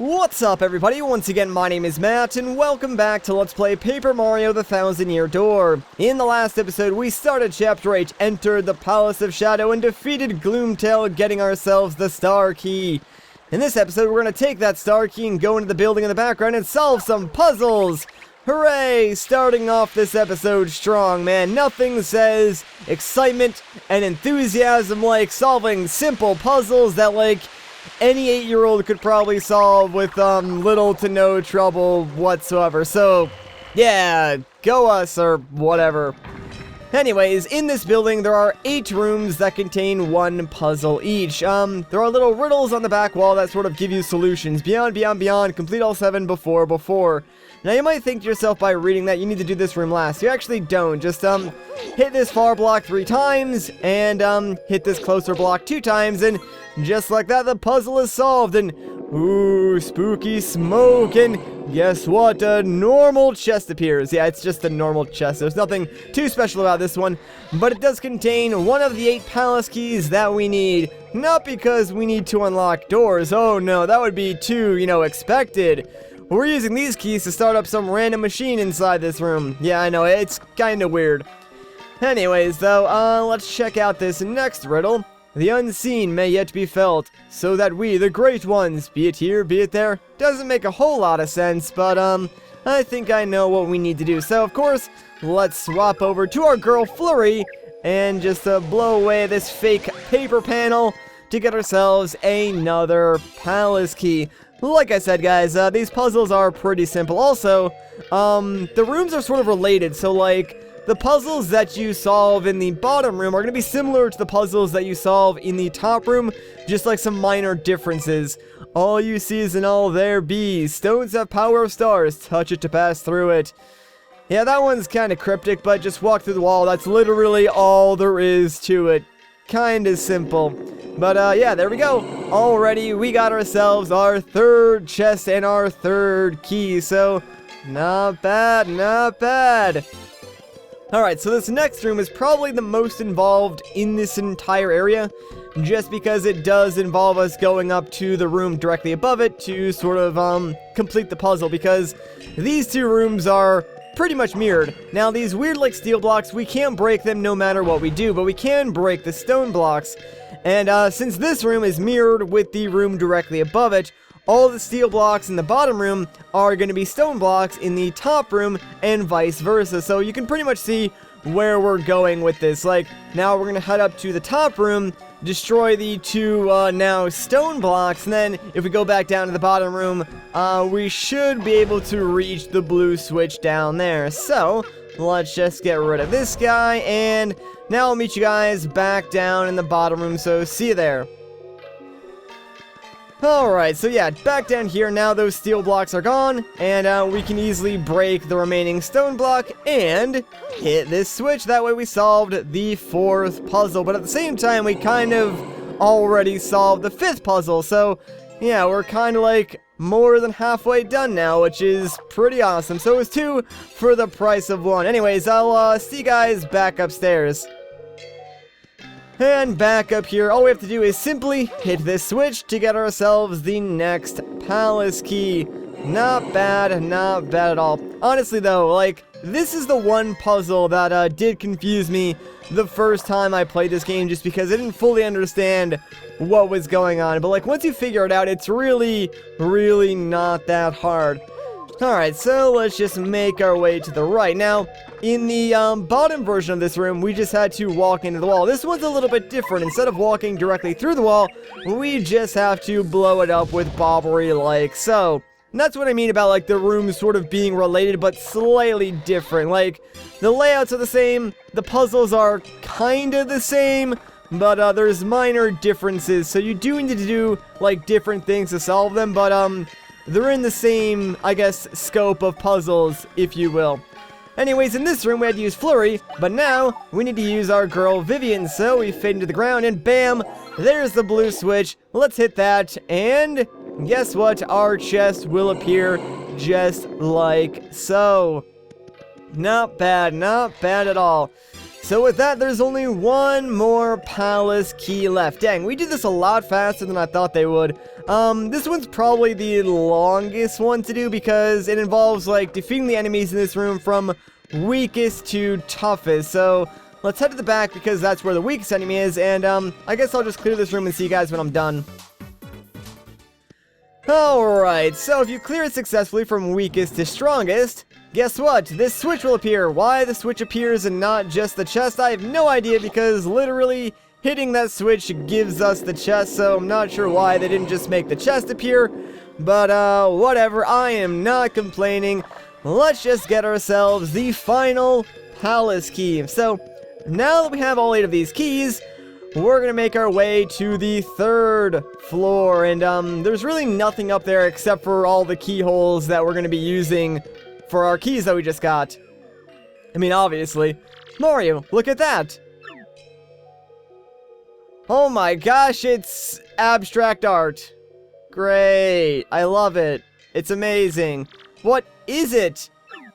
What's up, everybody? Once again, my name is Matt, and welcome back to Let's Play Paper Mario The Thousand Year Door. In the last episode, we started Chapter 8, entered the Palace of Shadow, and defeated Gloomtail, getting ourselves the Star Key. In this episode, we're going to take that Star Key and go into the building in the background and solve some puzzles! Hooray! Starting off this episode strong, man. Nothing says excitement and enthusiasm like solving simple puzzles that, like, any 8-year-old could probably solve with little to no trouble whatsoever. So, yeah, go us or whatever. Anyways, in this building there are 8 rooms that contain one puzzle each. There are little riddles on the back wall that sort of give you solutions. Beyond, complete all 7 before. Now you might think to yourself by reading that you need to do this room last. You actually don't. Just hit this far block 3 times and hit this closer block 2 times, and just like that the puzzle is solved. And ooh, spooky smoke, and guess what? A normal chest appears. Yeah, it's just a normal chest. There's nothing too special about this one, but it does contain one of the 8 palace keys that we need. Not because we need to unlock doors. Oh no, that would be too, expected. We're using these keys to start up some random machine inside this room. Yeah, I know, it's kinda weird. Anyways, though, let's check out this next riddle. The unseen may yet be felt, so that we, the great ones, be it here, be it there, doesn't make a whole lot of sense, but, I think I know what we need to do. So, of course, let's swap over to our girl Flurry, and just, blow away this fake paper panel to get ourselves another palace key. Like I said, guys, these puzzles are pretty simple. Also, the rooms are sort of related, so, like, the puzzles that you solve in the bottom room are going to be similar to the puzzles that you solve in the top room, just like some minor differences. All you see is and all there be. Stones have power of stars. Touch it to pass through it. Yeah, that one's kind of cryptic, but just walk through the wall. That's literally all there is to it. Kind of simple. But, yeah, there we go. Already, we got ourselves our 3rd chest and our 3rd key, so not bad, not bad. Alright, so this next room is probably the most involved in this entire area, just because it does involve us going up to the room directly above it to sort of, complete the puzzle, because these 2 rooms are pretty much mirrored. Now, these weird, like, steel blocks, we can't break them no matter what we do, but we can break the stone blocks. And, since this room is mirrored with the room directly above it, all the steel blocks in the bottom room are going to be stone blocks in the top room, and vice versa. So you can pretty much see where we're going with this. Like, now we're going to head up to the top room, destroy the 2, now stone blocks, and then if we go back down to the bottom room, we should be able to reach the blue switch down there. So, let's just get rid of this guy, and now I'll meet you guys back down in the bottom room, so see you there. Alright, so yeah, back down here, now those steel blocks are gone, and we can easily break the remaining stone block and hit this switch. That way we solved the 4th puzzle, but at the same time we kind of already solved the 5th puzzle, so yeah, we're kind of like more than halfway done now, which is pretty awesome. So it was 2 for the price of 1. Anyways, I'll see you guys back upstairs. And back up here, all we have to do is simply hit this switch to get ourselves the next palace key. Not bad at all. Honestly though, like, this is the one puzzle that did confuse me the first time I played this game, just because I didn't fully understand what was going on. But like, once you figure it out, it's really not that hard. Alright, so let's just make our way to the right. Now, in the bottom version of this room, we just had to walk into the wall. This one's a little bit different. Instead of walking directly through the wall, we just have to blow it up with bobbery like so. And that's what I mean about, like, the rooms sort of being related, but slightly different. Like, the layouts are the same, the puzzles are kinda the same, but there's minor differences. So you do need to do, like, different things to solve them, but they're in the same, I guess, scope of puzzles, if you will. Anyways, in this room we had to use Flurry, but now we need to use our girl Vivian, so we fade into the ground, and bam, there's the blue switch. Let's hit that, and guess what? Our chest will appear just like so. Not bad at all. So with that, there's only one more palace key left. Dang, we did this a lot faster than I thought they would. This one's probably the longest one to do because it involves, like, defeating the enemies in this room from weakest to toughest. So let's head to the back because that's where the weakest enemy is, and I guess I'll just clear this room and see you guys when I'm done. Alright, so if you clear it successfully from weakest to strongest, guess what? This switch will appear. Why the switch appears and not just the chest, I have no idea, because literally hitting that switch gives us the chest, so I'm not sure why they didn't just make the chest appear, but whatever, I am not complaining. Let's just get ourselves the final palace key. So, now that we have all 8 of these keys, we're gonna make our way to the 3rd floor, and there's really nothing up there except for all the keyholes that we're gonna be using for our keys that we just got. I mean, obviously. Mario, look at that! Oh my gosh, it's abstract art. Great, I love it. It's amazing. What is it?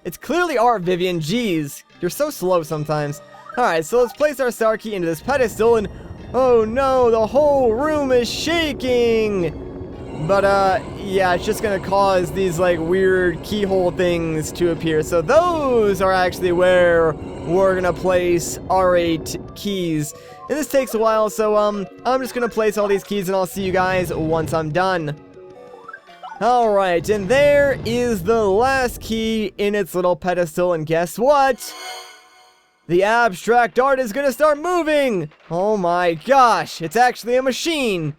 It's clearly art, Vivian, jeez. You're so slow sometimes. Alright, so let's place our star key into this pedestal, and oh no, the whole room is shaking! But, yeah, it's just gonna cause these, like, weird keyhole things to appear. So those are actually where we're gonna place our 8 keys. And this takes a while, so, I'm just gonna place all these keys, and I'll see you guys once I'm done. Alright, and there is the last key in its little pedestal, and guess what? The abstract art is gonna start moving! Oh my gosh, it's actually a machine!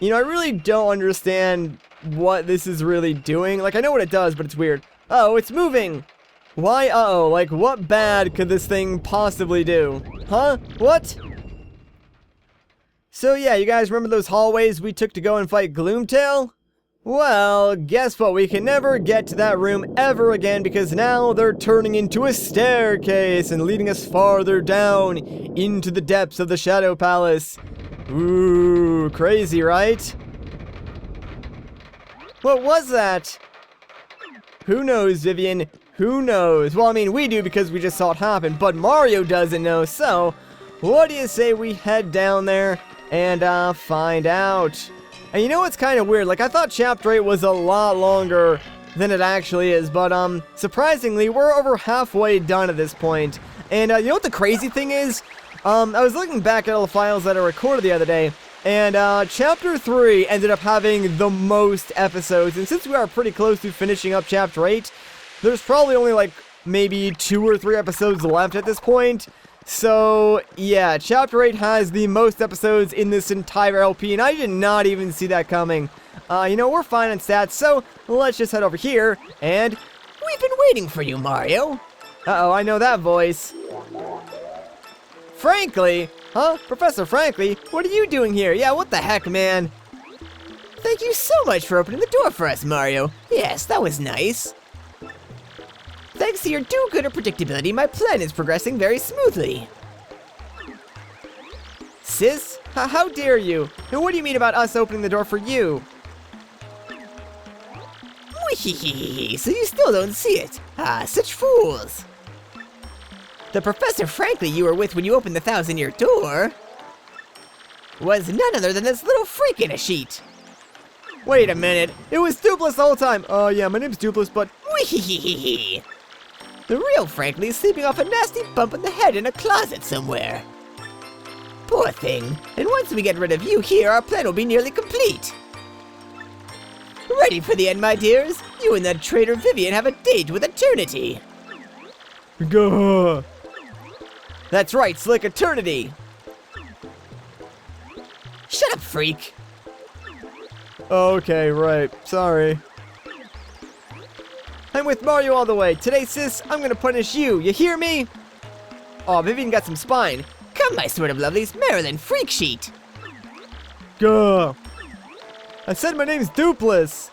You know, I really don't understand what this is really doing. Like, I know what it does, but it's weird. Oh, it's moving! Why, uh-oh, like, what bad could this thing possibly do? Huh? What? So yeah, you guys remember those hallways we took to go and fight Gloomtail? Well, guess what? We can never get to that room ever again because now they're turning into a staircase and leading us farther down into the depths of the Shadow Palace. Ooh, crazy, right? What was that? Who knows, Vivian? Who knows? Well, I mean, we do because we just saw it happen, but Mario doesn't know, so what do you say we head down there and find out? And you know what's kind of weird? Like, I thought Chapter 8 was a lot longer than it actually is, but, surprisingly, we're over halfway done at this point. And, you know what the crazy thing is? I was looking back at all the files that I recorded the other day, and, Chapter 3 ended up having the most episodes, and since we are pretty close to finishing up Chapter 8, there's probably only, like, maybe 2 or 3 episodes left at this point. So, yeah, Chapter 8 has the most episodes in this entire LP, and I did not even see that coming. You know, we're fine on stats, so let's just head over here, and we've been waiting for you, Mario. Uh-oh, I know that voice. Frankly? Huh? Professor Frankly? What are you doing here? Yeah, what the heck, man? Thank you so much for opening the door for us, Mario. Yes, that was nice. Thanks to your do-gooder predictability, my plan is progressing very smoothly. Sis? How dare you? And what do you mean about us opening the door for you? So you still don't see it. Ah, such fools. The Professor Frankly you were with when you opened the 1,000-year door was none other than this little freak in a sheet. Wait a minute, it was Dupless the whole time. Oh yeah, my name's Dupless, but... The real Frankly is sleeping off a nasty bump in the head in a closet somewhere. Poor thing. And once we get rid of you here, our plan will be nearly complete. Ready for the end, my dears? You and that traitor Vivian have a date with eternity. Gah. That's right, Slick Eternity. Shut up, freak. Okay, right. Sorry. I'm with Mario all the way. Today, sis, I'm gonna punish you. You hear me? Oh, Vivian got some spine. Come, my sort of lovelies, Marilyn Freak Sheet. Gah. I said my name's Dupless.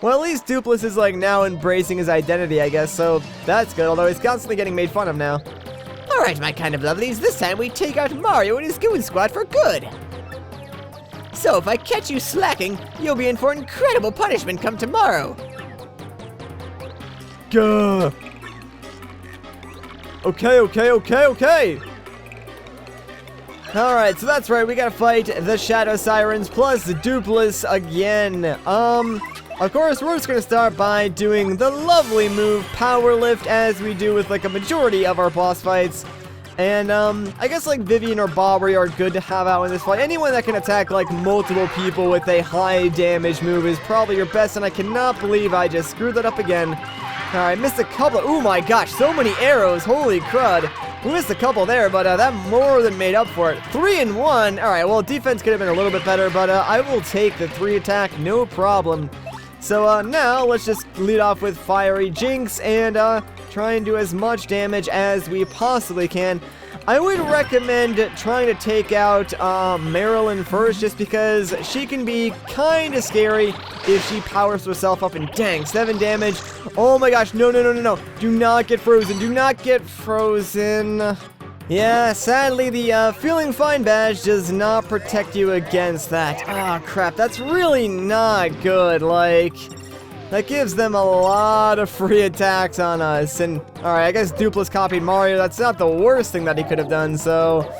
Well, at least Dupless is, like, now embracing his identity, I guess, so that's good, although he's constantly getting made fun of now. Alright, my kind of lovelies, this time we take out Mario and his goon squad for good. So if I catch you slacking, you'll be in for incredible punishment come tomorrow. Gah. Okay. Alright, so that's right, we gotta fight the Shadow Sirens plus the Dupless again. Of course, we're just gonna start by doing the lovely move Power Lift, as we do with like a majority of our boss fights. And I guess like Vivian or Bobbery are good to have out in this fight. Anyone that can attack like multiple people with a high damage move is probably your best, and I cannot believe I just screwed that up again. Alright, missed a couple. Oh my gosh, so many arrows, holy crud. We missed a couple there, but that more than made up for it. 3 and 1. Alright, well, defense could have been a little bit better, but I will take the 3 attack, no problem. So now, let's just lead off with Fiery Jinx and try and do as much damage as we possibly can. I would recommend trying to take out Marilyn first, just because she can be kind of scary if she powers herself up. And dang, 7 damage. Oh my gosh, no. Do not get frozen. Do not get frozen. Yeah, sadly, the Feeling Fine badge does not protect you against that. Oh, crap, that's really not good. Like, that gives them a lot of free attacks on us. And, alright, I guess Dupless copied Mario. That's not the worst thing that he could have done, so...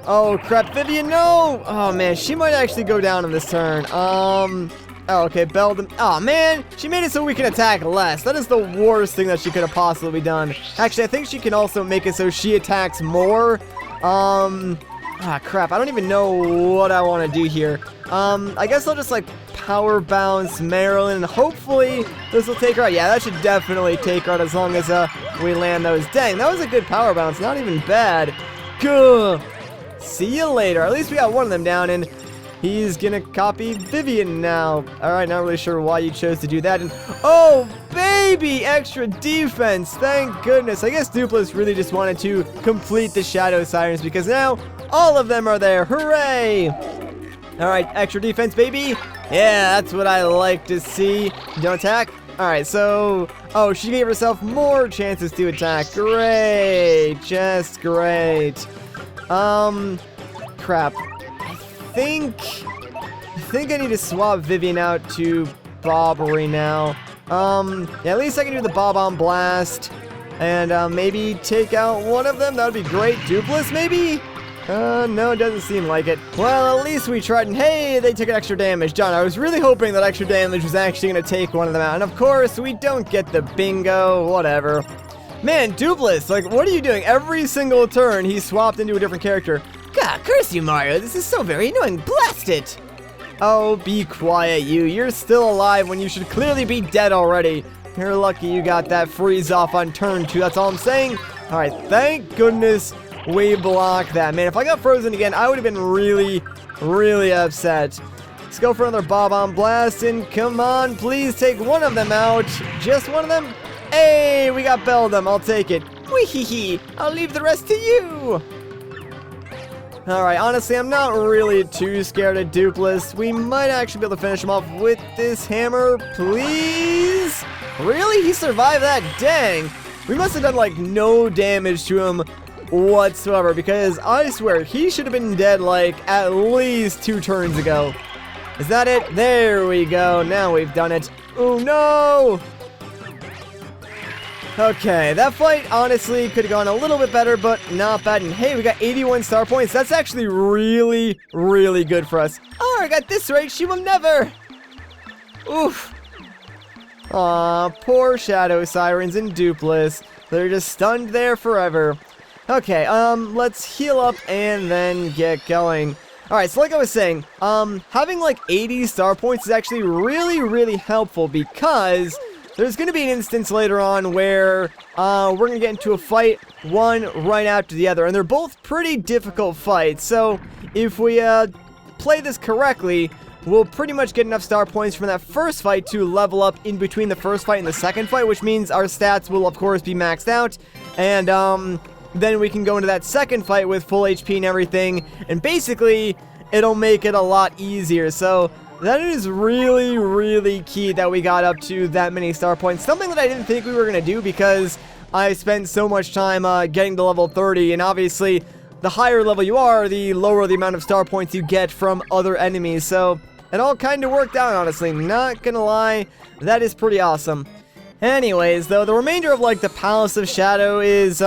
Oh, crap, Vivian, no! Oh, man, she might actually go down on this turn. Oh, okay, Beldam. Oh, man, she made it so we can attack less. That is the worst thing that she could have possibly done. Actually, I think she can also make it so she attacks more. Ah, crap, I don't even know what I want to do here. I guess I'll just, like, Power Bounce Marilyn. Hopefully, this will take her out. Yeah, that should definitely take her out as long as we land those. Dang, that was a good Power Bounce. Not even bad. Good. See you later. At least we got one of them down, and he's gonna copy Vivian now. Alright, not really sure why you chose to do that. And oh, baby! Extra defense. Thank goodness. I guess Dupless really just wanted to complete the Shadow Sirens, because now all of them are there. Hooray! Alright, extra defense, baby. Yeah, that's what I like to see. Don't attack. Alright, so... Oh, she gave herself more chances to attack. Great. Just great. Crap. I think I need to swap Vivian out to Bobbery now. Yeah, at least I can do the Bob-omb Blast. And, maybe take out one of them. That would be great. Dupless, maybe? No, it doesn't seem like it. Well, at least we tried, and hey, they took extra damage. John, I was really hoping that extra damage was actually going to take one of them out. And of course, we don't get the bingo, whatever. Man, Dupless, like, what are you doing? Every single turn, he swapped into a different character. God, curse you, Mario. This is so very annoying. Blast it! Oh, be quiet, you. You're still alive when you should clearly be dead already. You're lucky you got that freeze off on turn 2, that's all I'm saying. Alright, thank goodness we blocked that. Man, if I got frozen again, I would have been really, really upset. Let's go for another Bob-omb Blast, and come on, please take one of them out. Just one of them? Hey, we got Beldam. I'll take it. Wee-hee-hee. I'll leave the rest to you. Alright, honestly, I'm not really too scared of Dupless. We might actually be able to finish him off with this hammer, please? Really? He survived that? Dang. We must have done, like, no damage to him whatsoever, because I swear, he should have been dead, like, at least 2 turns ago. Is that it? There we go. Now we've done it. Oh, no! Okay, that fight, honestly, could have gone a little bit better, but not bad. And hey, we got 81 star points. That's actually really, really good for us. Oh, I got this right. She will never. Oof. Aw, poor Shadow Sirens and Dupless. They're just stunned there forever. Okay, let's heal up and then get going. Alright, so like I was saying, having like 80 star points is actually really, really helpful, because there's going to be an instance later on where we're going to get into a fight, one right after the other, and they're both pretty difficult fights. So if we play this correctly, we'll pretty much get enough star points from that first fight to level up in between the first fight and the second fight, which means our stats will of course be maxed out, and then we can go into that second fight with full HP and everything, and basically it'll make it a lot easier. So that is really, really key that we got up to that many star points. Something that I didn't think we were going to do, because I spent so much time getting to level 30, and obviously the higher level you are, the lower the amount of star points you get from other enemies. So it all kind of worked out, honestly. Not gonna lie, that is pretty awesome. Anyways, though, the remainder of, like, the Palace of Shadow is,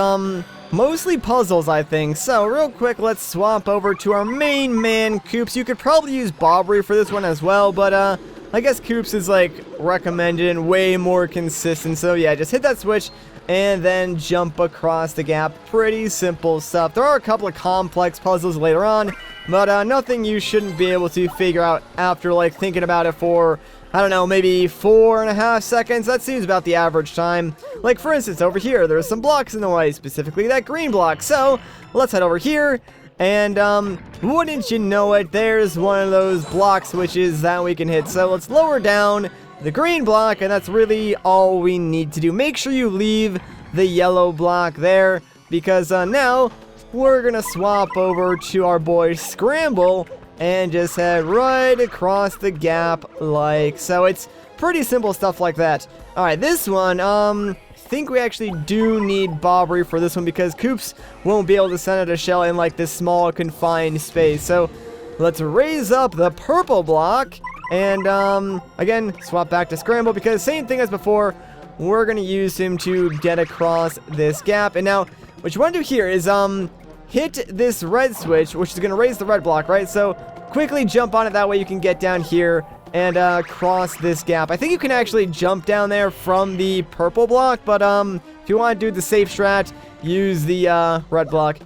mostly puzzles, I think. So, real quick, let's swap over to our main man, Koops. You could probably use Bobbery for this one as well, but, I guess Koops is, like, recommended and way more consistent. So, yeah, just hit that switch and then jump across the gap. Pretty simple stuff. There are a couple of complex puzzles later on, but, nothing you shouldn't be able to figure out after, like, thinking about it for, I don't know, maybe 4.5 seconds. That seems about the average time. Like, for instance, over here, there's some blocks in the way, specifically that green block. So, let's head over here, and, wouldn't you know it, there's one of those block switches that we can hit. So, let's lower down the green block, and that's really all we need to do. Make sure you leave the yellow block there, because, now, we're gonna swap over to our boy Scramble, and just head right across the gap like so. It's pretty simple stuff like that. Alright, this one, I think we actually do need Bobbery for this one because Koops won't be able to send out a shell in like this small confined space. So let's raise up the purple block and again swap back to Scramble because same thing as before, we're gonna use him to get across this gap. And now what you want to do here is hit this red switch, which is going to raise the red block, right? So, quickly jump on it, that way you can get down here and cross this gap. I think you can actually jump down there from the purple block, but if you want to do the safe strat, use the red block.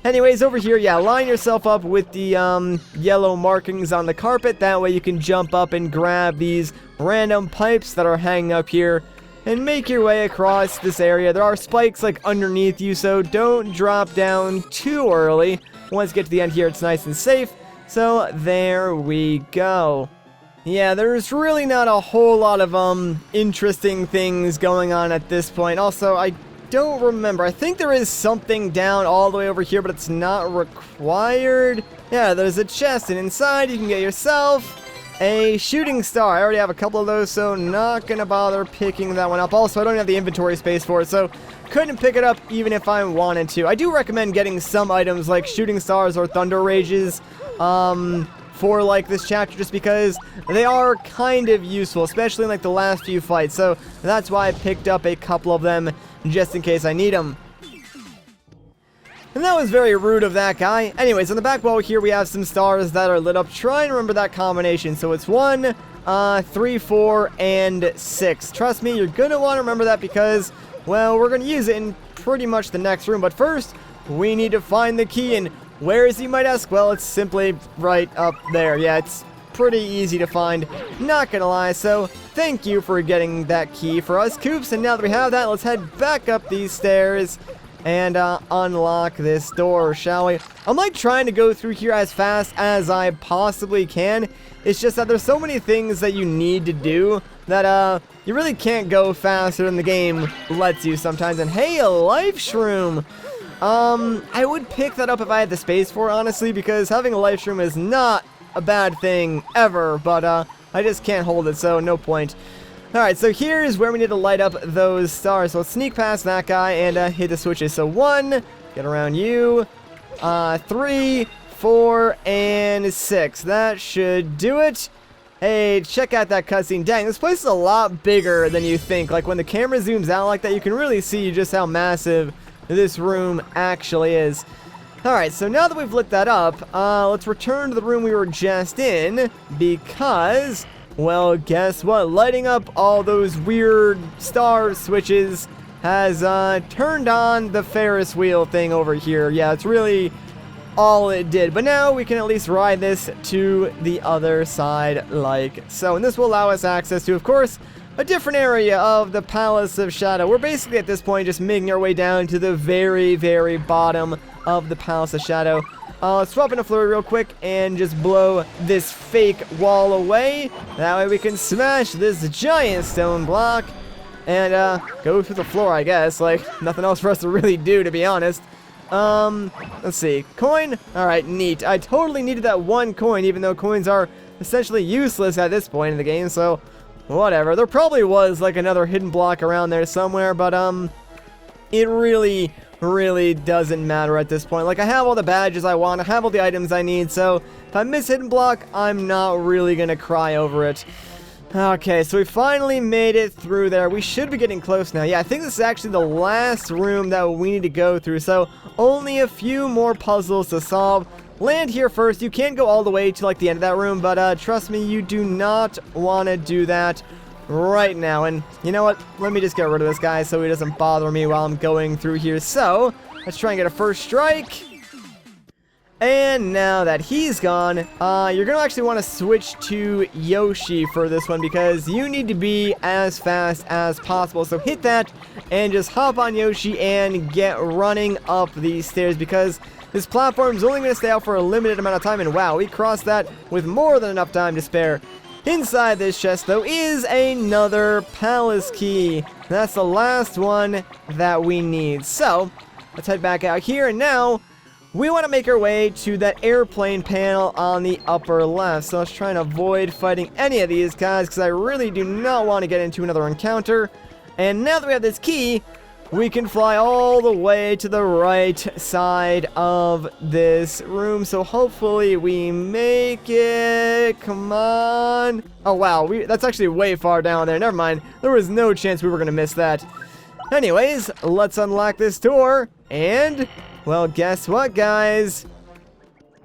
Anyways, over here, yeah, line yourself up with the yellow markings on the carpet, that way you can jump up and grab these random pipes that are hanging up here. And make your way across this area. There are spikes like underneath you, so don't drop down too early. Once you get to the end here, it's nice and safe. So there we go. Yeah, there's really not a whole lot of interesting things going on at this point. Also, I don't remember. I think there is something down all the way over here, but it's not required. Yeah, there's a chest, and inside you can get yourself a shooting star. I already have a couple of those, so not gonna bother picking that one up. Also, I don't have the inventory space for it, so couldn't pick it up even if I wanted to. I do recommend getting some items like shooting stars or thunder rages for like this chapter just because they are kind of useful, especially in like the last few fights. So that's why I picked up a couple of them just in case I need them. And that was very rude of that guy. Anyways, on the back wall here, we have some stars that are lit up. Try and remember that combination. So it's 1, 3, 4, and 6. Trust me, you're going to want to remember that because, well, we're going to use it in pretty much the next room. But first, we need to find the key. And where is he, you might ask? Well, it's simply right up there. Yeah, it's pretty easy to find. Not going to lie. So thank you for getting that key for us, Koops. And now that we have that, let's head back up these stairs and unlock this door, shall we? I'm like trying to go through here as fast as I possibly can. It's just that there's so many things that you need to do that you really can't go faster than the game lets you sometimes. And hey, a life shroom. I would pick that up if I had the space for it, honestly, because having a life shroom is not a bad thing ever, but I just can't hold it, so no point. Alright, so here's where we need to light up those stars. So let's sneak past that guy and hit the switches. So 1, get around you, 3, 4, and 6. That should do it. Hey, check out that cutscene. Dang, this place is a lot bigger than you think. Like, when the camera zooms out like that, you can really see just how massive this room actually is. Alright, so now that we've lit that up, let's return to the room we were just in, because, well, guess what? Lighting up all those weird star switches has turned on the Ferris wheel thing over here. Yeah, it's really all it did. But now we can at least ride this to the other side like so. And this will allow us access to, of course, a different area of the Palace of Shadow. We're basically at this point just making our way down to the very, very bottom of the Palace of Shadow. Let's swap in a flurry real quick and just blow this fake wall away. That way we can smash this giant stone block and go through the floor, I guess. Like, nothing else for us to really do, to be honest. Let's see. Coin? Alright, neat. I totally needed that one coin, even though coins are essentially useless at this point in the game, so whatever. There probably was, like, another hidden block around there somewhere, but, it really doesn't matter at this point. Like, I have all the badges I want, I have all the items I need, so if I miss hidden block, I'm not really gonna cry over it. Okay, so we finally made it through there. We should be getting close now. Yeah, I think this is actually the last room that we need to go through. So only a few more puzzles to solve. Land here first. You can go all the way to like the end of that room, but trust me, you do not want to do that right now. And you know what? Let me just get rid of this guy so he doesn't bother me while I'm going through here. So let's try and get a first strike. And now that he's gone, you're going to actually want to switch to Yoshi for this one because you need to be as fast as possible. So hit that and just hop on Yoshi and get running up these stairs because this platform is only going to stay out for a limited amount of time. And wow, we crossed that with more than enough time to spare. Inside this chest, though, is another palace key. That's the last one that we need. So let's head back out here. And now we want to make our way to that airplane panel on the upper left. So let's try and avoid fighting any of these guys because I really do not want to get into another encounter. And now that we have this key, we can fly all the way to the right side of this room. So hopefully we make it. Come on. Oh, wow. That's actually way far down there. Never mind. There was no chance we were going to miss that. Anyways, let's unlock this door. And, well, guess what, guys?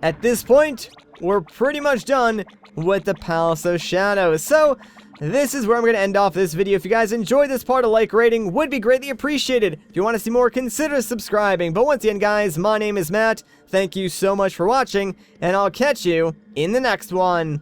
At this point, we're pretty much done with the Palace of Shadows. So this is where I'm going to end off this video. If you guys enjoyed this part, a like rating would be greatly appreciated. If you want to see more, consider subscribing. But once again, guys, my name is Matt. Thank you so much for watching, and I'll catch you in the next one.